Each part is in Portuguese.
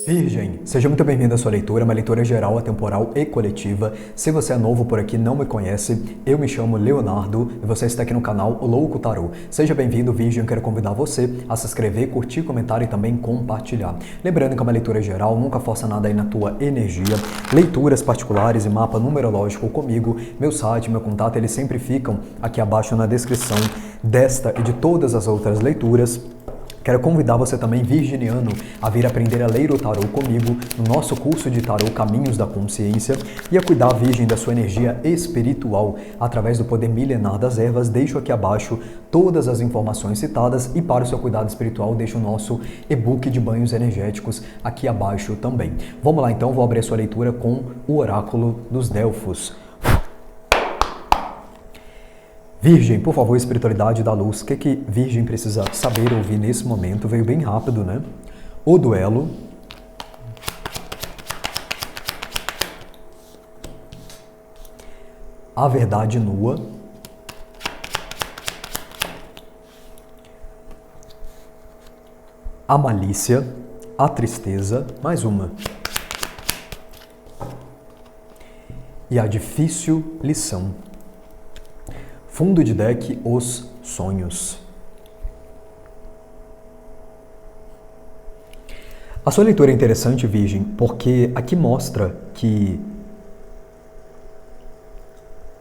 Virgem, seja muito bem-vindo à sua leitura, uma leitura geral, atemporal e coletiva. Se você é novo por aqui, não me conhece, eu me chamo Leonardo e você está aqui no canal O Louco Tarô. Seja bem-vindo, Virgem, eu quero convidar você a se inscrever, curtir, comentar e também compartilhar. Lembrando que é uma leitura geral, nunca força nada aí na tua energia. Leituras particulares e mapa numerológico comigo, meu site, meu contato, eles sempre ficam aqui abaixo na descrição desta e de todas as outras leituras. Quero convidar você também, virginiano, a vir aprender a ler o tarô comigo no nosso curso de tarô Caminhos da Consciência e a cuidar, Virgem, da sua energia espiritual através do poder milenar das ervas. Deixo aqui abaixo todas as informações citadas e para o seu cuidado espiritual deixo o nosso e-book de banhos energéticos aqui abaixo também. Vamos lá então, vou abrir a sua leitura com o Oráculo dos Delfos. Virgem, por favor, espiritualidade da luz, o que Virgem precisa saber ouvir nesse momento? Veio bem rápido, né? O duelo. A verdade nua. A malícia. A tristeza. Mais uma. E a difícil lição. Fundo de deck, os sonhos. A sua leitura é interessante, Virgem, porque aqui mostra que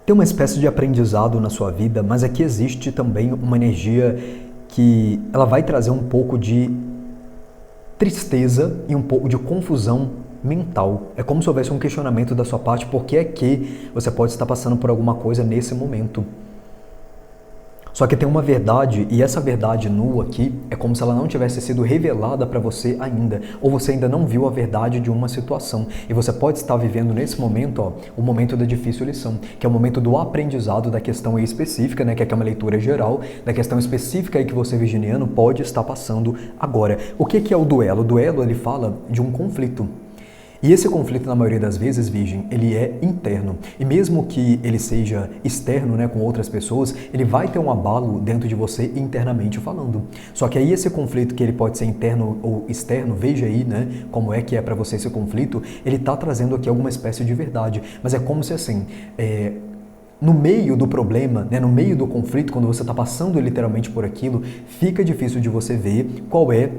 tem uma espécie de aprendizado na sua vida, mas aqui existe também uma energia que ela vai trazer um pouco de tristeza e um pouco de confusão mental. É como se houvesse um questionamento da sua parte, por que é que você pode estar passando por alguma coisa nesse momento. Só que tem uma verdade, e essa verdade nua aqui é como se ela não tivesse sido revelada para você ainda, ou você ainda não viu a verdade de uma situação. E você pode estar vivendo nesse momento, o momento da difícil lição, que é o momento do aprendizado da questão aí específica, né, que é uma leitura geral, da questão específica aí que você, virginiano, pode estar passando agora. O que é o duelo? O duelo, ele fala de um conflito. E esse conflito, na maioria das vezes, Virgem, ele é interno. E mesmo que ele seja externo, né, com outras pessoas, ele vai ter um abalo dentro de você internamente falando. Só que aí esse conflito, que ele pode ser interno ou externo, veja aí, né, como é que é para você esse conflito, ele está trazendo aqui alguma espécie de verdade. Mas é como se assim, no meio do problema, né, no meio do conflito, quando você está passando literalmente por aquilo, fica difícil de você ver qual é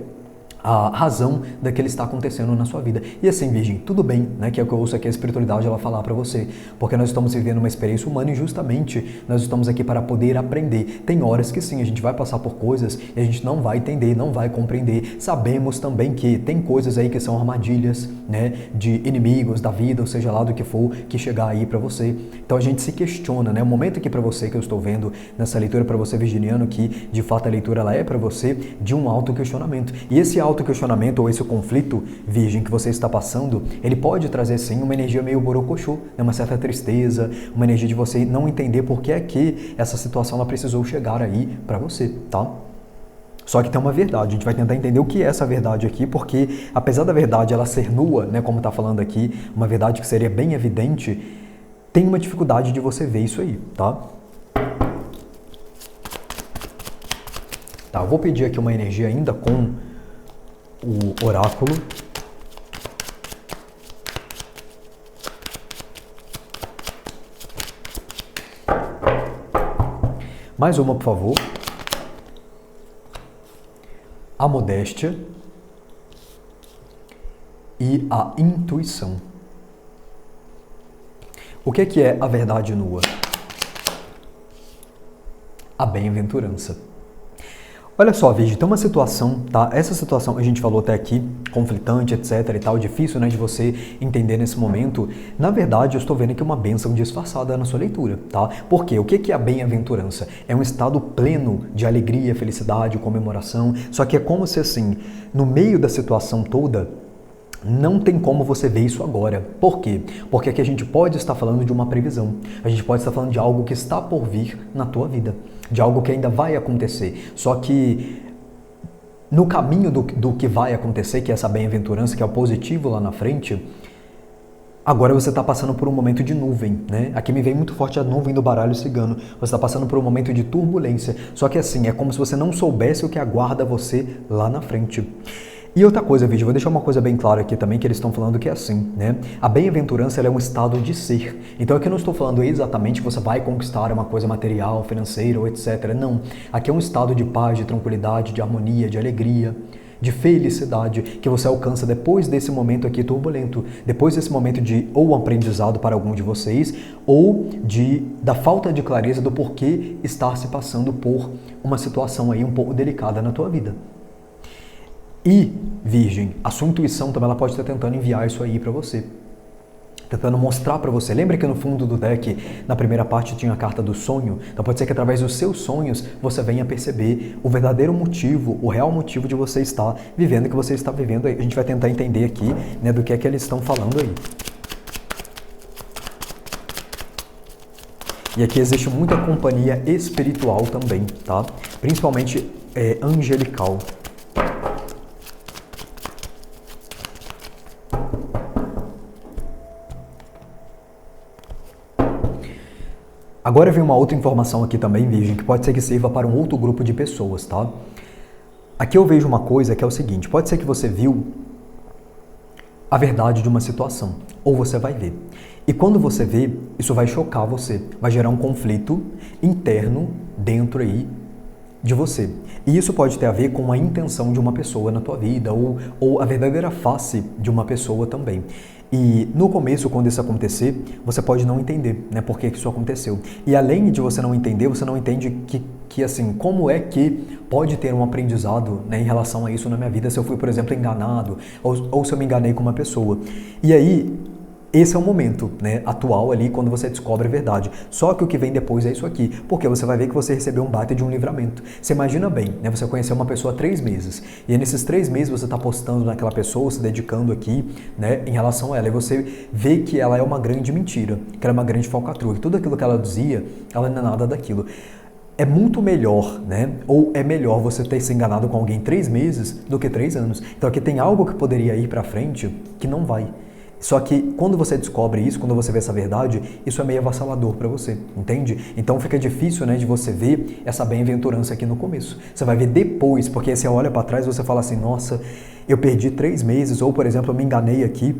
a razão daquilo está acontecendo na sua vida. E assim, Virgem, tudo bem, né, que é o que eu ouço aqui a espiritualidade ela falar para você, porque nós estamos vivendo uma experiência humana e justamente nós estamos aqui para poder aprender. Tem horas que sim, a gente vai passar por coisas e a gente não vai entender, não vai compreender. Sabemos também que tem coisas aí que são armadilhas, né, de inimigos da vida, ou seja lá do que for, que chegar aí para você. Então a gente se questiona, né, o momento aqui para você que eu estou vendo nessa leitura para você, virginiano, que de fato a leitura ela é para você de um autoquestionamento. E esse autoquestionamento ou esse conflito, Virgem, que você está passando, ele pode trazer sim uma energia meio borocochô, né? Uma certa tristeza, uma energia de você não entender por que é que essa situação ela precisou chegar aí para você, tá? Só que tem uma verdade, a gente vai tentar entender o que é essa verdade aqui, porque apesar da verdade ela ser nua, né, como está falando aqui, uma verdade que seria bem evidente, tem uma dificuldade de você ver isso aí, tá? Tá, eu vou pedir aqui uma energia ainda com o oráculo. Mais uma, por favor. A modéstia e a intuição. O que é a verdade nua? A bem-aventurança. Olha só, Virgem, tem uma situação, tá? Essa situação a gente falou até aqui, conflitante, etc e tal, difícil, né, de você entender nesse momento. Na verdade, eu estou vendo aqui uma bênção disfarçada na sua leitura, tá? Por quê? O que é a bem-aventurança? É um estado pleno de alegria, felicidade, comemoração, só que é como se assim, no meio da situação toda, não tem como você ver isso agora. Por quê? Porque aqui a gente pode estar falando de uma previsão. A gente pode estar falando de algo que está por vir na tua vida. De algo que ainda vai acontecer. Só que no caminho do que vai acontecer, que é essa bem-aventurança, que é o positivo lá na frente, agora você está passando por um momento de nuvem, né? Aqui me vem muito forte a nuvem do baralho cigano. Você está passando por um momento de turbulência. Só que assim, é como se você não soubesse o que aguarda você lá na frente. E outra coisa, vídeo, vou deixar uma coisa bem clara aqui também, que eles estão falando que é assim, né? A bem-aventurança ela é um estado de ser. Então aqui eu não estou falando exatamente que você vai conquistar uma coisa material, financeira ou etc. Não. Aqui é um estado de paz, de tranquilidade, de harmonia, de alegria, de felicidade que você alcança depois desse momento aqui turbulento, depois desse momento de ou aprendizado para algum de vocês ou da falta de clareza do porquê estar se passando por uma situação aí um pouco delicada na tua vida. E, Virgem, a sua intuição também ela pode estar tentando enviar isso aí para você. Tentando mostrar para você. Lembra que no fundo do deck, na primeira parte, tinha a carta do sonho? Então pode ser que através dos seus sonhos você venha perceber o verdadeiro motivo, o real motivo de você estar vivendo o que você está vivendo aí. A gente vai tentar entender aqui, né, do que é que eles estão falando aí. E aqui existe muita companhia espiritual também, tá? Principalmente angelical. Agora vem uma outra informação aqui também, Virgem, que pode ser que sirva para um outro grupo de pessoas, tá? Aqui eu vejo uma coisa que é o seguinte, pode ser que você viu a verdade de uma situação, ou você vai ver. E quando você vê, isso vai chocar você, vai gerar um conflito interno dentro aí de você. E isso pode ter a ver com a intenção de uma pessoa na tua vida, ou a verdadeira face de uma pessoa também. E no começo, quando isso acontecer, você pode não entender, né, por que isso aconteceu. E além de você não entender, você não entende que assim, como é que pode ter um aprendizado, né, em relação a isso na minha vida, se eu fui, por exemplo, enganado, ou se eu me enganei com uma pessoa. E aí, esse é o momento, né, atual ali, quando você descobre a verdade. Só que o que vem depois é isso aqui, porque você vai ver que você recebeu um baita de um livramento. Você imagina bem, né, você conheceu uma pessoa há 3 meses, e nesses 3 meses você está apostando naquela pessoa, se dedicando aqui, né, em relação a ela, e você vê que ela é uma grande mentira, que ela é uma grande falcatrua, que tudo aquilo que ela dizia, ela não é nada daquilo. É muito melhor, né? Ou é melhor você ter se enganado com alguém 3 meses do que 3 anos. Então aqui tem algo que poderia ir para frente que não vai. Só que quando você descobre isso, quando você vê essa verdade, isso é meio avassalador para você, entende? Então fica difícil, né, de você ver essa bem-aventurança aqui no começo. Você vai ver depois, porque aí você olha para trás e você fala assim, nossa, eu perdi 3 meses, ou por exemplo, eu me enganei aqui,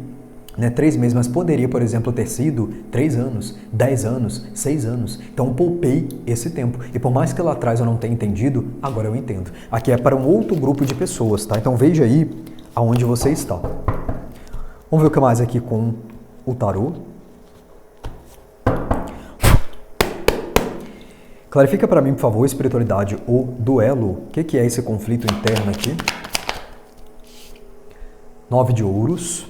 né, 3 meses, mas poderia, por exemplo, ter sido 3 anos, 10 anos, 6 anos. Então poupei esse tempo. E por mais que lá atrás eu não tenha entendido, agora eu entendo. Aqui é para um outro grupo de pessoas, tá? Então veja aí aonde você está. Vamos ver o que mais aqui com o tarô. Clarifica para mim, por favor, espiritualidade, o duelo. O que é esse conflito interno aqui? 9 de ouros.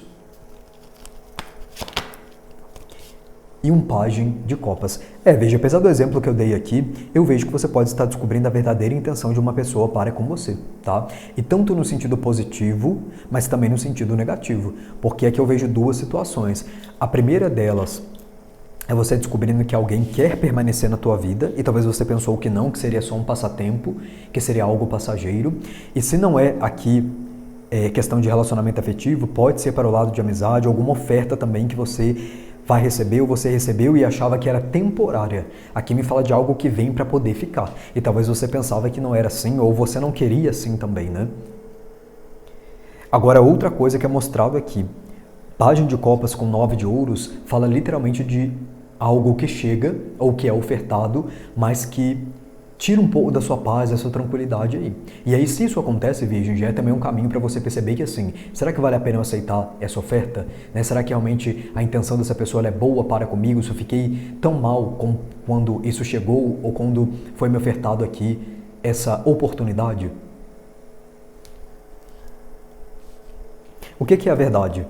E um pajem de copas. Veja, apesar do exemplo que eu dei aqui, eu vejo que você pode estar descobrindo a verdadeira intenção de uma pessoa para com você, tá? E tanto no sentido positivo, mas também no sentido negativo, porque aqui eu vejo 2 situações. A primeira delas é você descobrindo que alguém quer permanecer na tua vida e talvez você pensou que não, que seria só um passatempo, que seria algo passageiro. E se não é aqui questão de relacionamento afetivo, pode ser para o lado de amizade, alguma oferta também que você vai receber ou você recebeu e achava que era temporária. Aqui me fala de algo que vem para poder ficar. E talvez você pensava que não era assim ou você não queria assim também, né? Agora, outra coisa que é mostrado aqui. Pajem de copas com 9 de ouros fala literalmente de algo que chega ou que é ofertado, mas que tira um pouco da sua paz, da sua tranquilidade aí. E aí, se isso acontece, Virgem, já é também um caminho para você perceber que assim, será que vale a pena eu aceitar essa oferta? Né? Será que realmente a intenção dessa pessoa é boa para comigo? Se eu fiquei tão mal quando isso chegou ou quando foi me ofertado aqui essa oportunidade? O que é a verdade?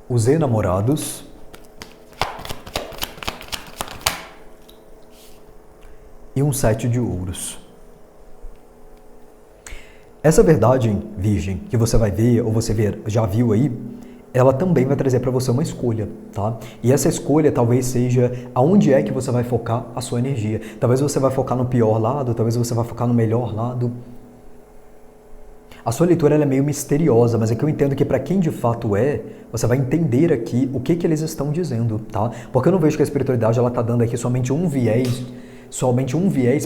Os enamorados e um 7 de ouros. Essa verdade, Virgem, que você vai ver, ou você já viu aí, ela também vai trazer para você uma escolha, tá? E essa escolha talvez seja aonde é que você vai focar a sua energia. Talvez você vai focar no pior lado, talvez você vai focar no melhor lado. A sua leitura ela é meio misteriosa, mas é que eu entendo que para quem de fato é, você vai entender aqui o que eles estão dizendo, tá? Porque eu não vejo que a espiritualidade ela tá dando aqui somente um viés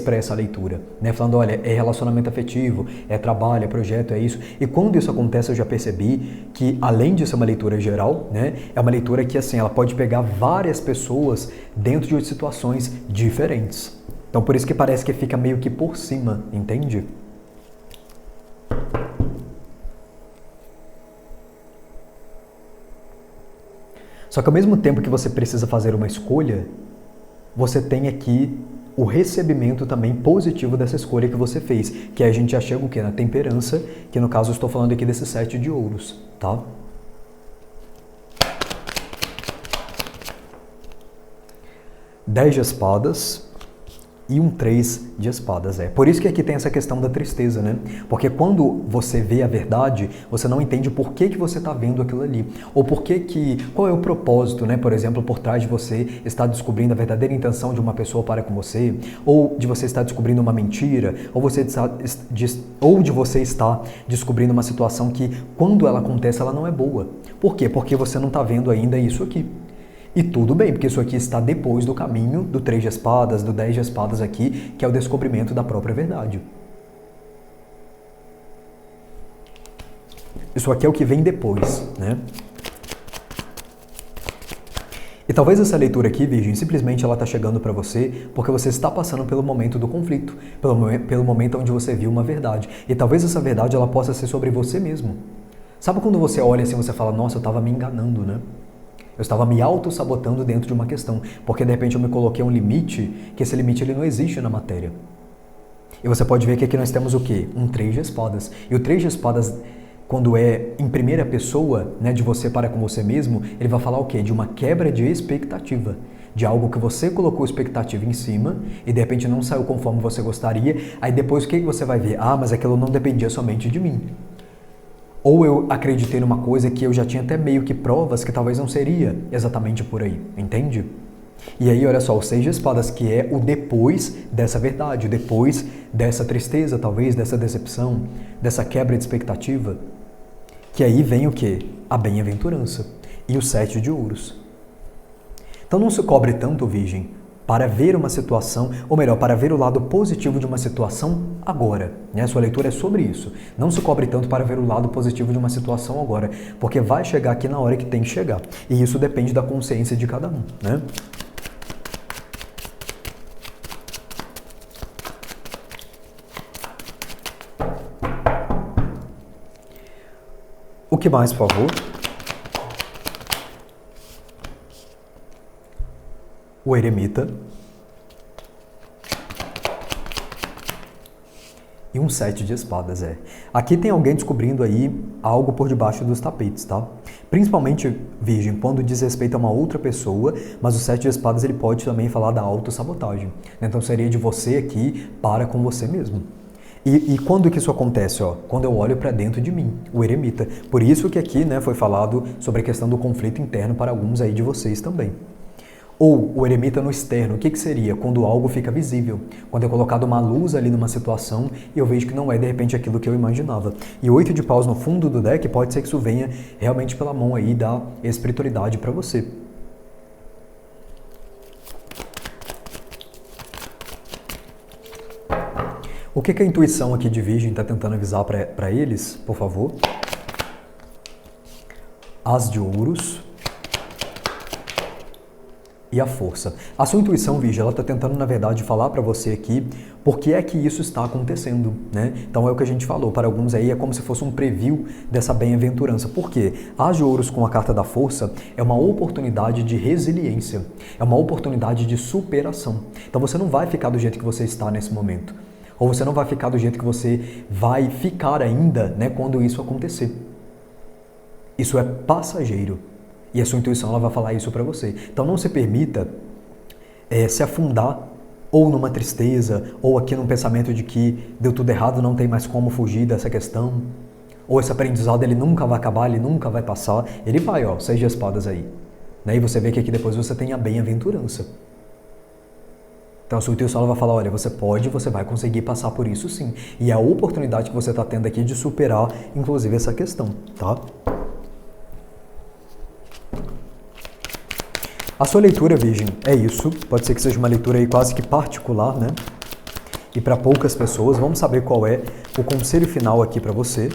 para essa leitura, né? Falando, olha, é relacionamento afetivo, é trabalho, é projeto, é isso. E quando isso acontece, eu já percebi que, além de ser uma leitura geral, né, é uma leitura que, assim, ela pode pegar várias pessoas dentro de situações diferentes. Então, por isso que parece que fica meio que por cima, entende? Só que ao mesmo tempo que você precisa fazer uma escolha, você tem aqui o recebimento também positivo dessa escolha que você fez, que aí a gente já chega o quê? Na temperança, que no caso eu estou falando aqui desse 7 de ouros, tá? Dez de espadas e um 3 de espadas. Por isso que aqui tem essa questão da tristeza, né? Porque quando você vê a verdade, você não entende por que você está vendo aquilo ali. Ou qual é o propósito, né? Por exemplo, por trás de você estar descobrindo a verdadeira intenção de uma pessoa para com você, ou de você estar descobrindo uma mentira, ou de você estar descobrindo uma situação que, quando ela acontece, ela não é boa. Por quê? Porque você não está vendo ainda isso aqui. E tudo bem, porque isso aqui está depois do caminho do 3 de espadas, do 10 de espadas aqui, que é o descobrimento da própria verdade. Isso aqui é o que vem depois, né? E talvez essa leitura aqui, Virgem, simplesmente ela está chegando para você porque você está passando pelo momento do conflito, pelo momento onde você viu uma verdade. E talvez essa verdade ela possa ser sobre você mesmo. Sabe quando você olha assim e você fala, nossa, eu estava me enganando, né? Eu estava me auto-sabotando dentro de uma questão, porque de repente eu me coloquei um limite, que esse limite ele não existe na matéria. E você pode ver que aqui nós temos o quê? Um 3 de espadas. E o 3 de espadas, quando é em primeira pessoa, né, de você para com você mesmo, ele vai falar o quê? De uma quebra de expectativa. De algo que você colocou expectativa em cima e de repente não saiu conforme você gostaria. Aí depois o que você vai ver? Ah, mas aquilo não dependia somente de mim. Ou eu acreditei numa coisa que eu já tinha até meio que provas que talvez não seria exatamente por aí, entende? E aí, olha só, o 6 de espadas, que é o depois dessa verdade, o depois dessa tristeza, talvez, dessa decepção, dessa quebra de expectativa, que aí vem o quê? A bem-aventurança e o 7 de ouros. Então não se cobre tanto, Virgem, para ver uma situação, ou melhor, para ver o lado positivo de uma situação agora. Né? A sua leitura é sobre isso. Não se cobre tanto para ver o lado positivo de uma situação agora, porque vai chegar aqui na hora que tem que chegar. E isso depende da consciência de cada um, né? O que mais, por favor? O eremita e um 7 de espadas, Aqui tem alguém descobrindo aí algo por debaixo dos tapetes, tá? Principalmente, Virgem, quando diz respeito a uma outra pessoa, mas o 7 de espadas ele pode também falar da autossabotagem. Então seria de você aqui para com você mesmo. E quando que isso acontece? Quando eu olho para dentro de mim, o eremita. Por isso que aqui, né, foi falado sobre a questão do conflito interno para alguns aí de vocês também. Ou o eremita no externo, o que seria? Quando algo fica visível, quando é colocado uma luz ali numa situação e eu vejo que não é de repente aquilo que eu imaginava. E o 8 de paus no fundo do deck pode ser que isso venha realmente pela mão aí da espiritualidade para você. O que a intuição aqui de Virgem está tentando avisar para eles, por favor? As de ouros e a força. A sua intuição, Virgem, ela está tentando, na verdade, falar para você aqui por que é que isso está acontecendo, né? Então é o que a gente falou, para alguns aí é como se fosse um preview dessa bem-aventurança. Por quê? As de ouros com a carta da força é uma oportunidade de resiliência, é uma oportunidade de superação. Então você não vai ficar do jeito que você está nesse momento. Ou você não vai ficar do jeito que você vai ficar ainda, né, quando isso acontecer. Isso é passageiro. E a sua intuição ela vai falar isso para você. Então não se permita se afundar ou numa tristeza, ou aqui num pensamento de que deu tudo errado, não tem mais como fugir dessa questão. ou esse aprendizado ele nunca vai acabar, ele nunca vai passar, ele vai, ó, 6 de espadas aí. Né? E você vê que aqui depois você tem a bem-aventurança. Então a sua Suíte vai falar, olha, você vai conseguir passar por isso sim. E é a oportunidade que você está tendo aqui de superar, inclusive, essa questão, tá? A sua leitura, Virgem, é isso. Pode ser que seja uma leitura aí quase que particular, né? E para poucas pessoas. Vamos saber qual é o conselho final aqui para você.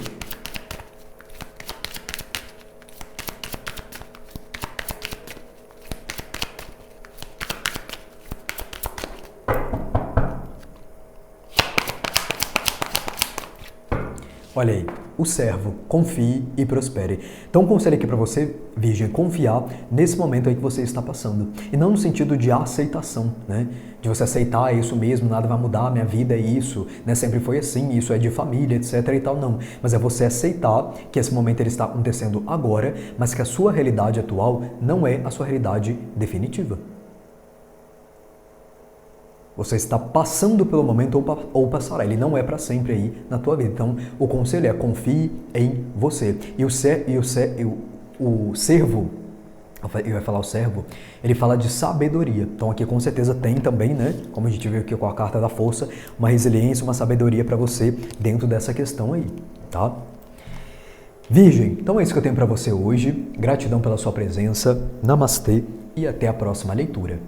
Olha aí, o servo, confie e prospere. Então, um conselho aqui para você, Virgem, confiar nesse momento aí que você está passando. E não no sentido de aceitação, né? De você aceitar, é isso mesmo, nada vai mudar, minha vida é isso, né? Sempre foi assim, isso é de família, etc e tal, não. Mas é você aceitar que esse momento ele está acontecendo agora, mas que a sua realidade atual não é a sua realidade definitiva. Você está passando pelo momento ou passará. Ele não é para sempre aí na tua vida. Então, o conselho é confie em você. E o servo, eu ia falar o servo, ele fala de sabedoria. Então, aqui com certeza tem também, né? Como a gente viu aqui com a carta da força, uma resiliência, uma sabedoria para você dentro dessa questão aí, tá? Virgem, então é isso que eu tenho para você hoje. Gratidão pela sua presença. Namastê e até a próxima leitura.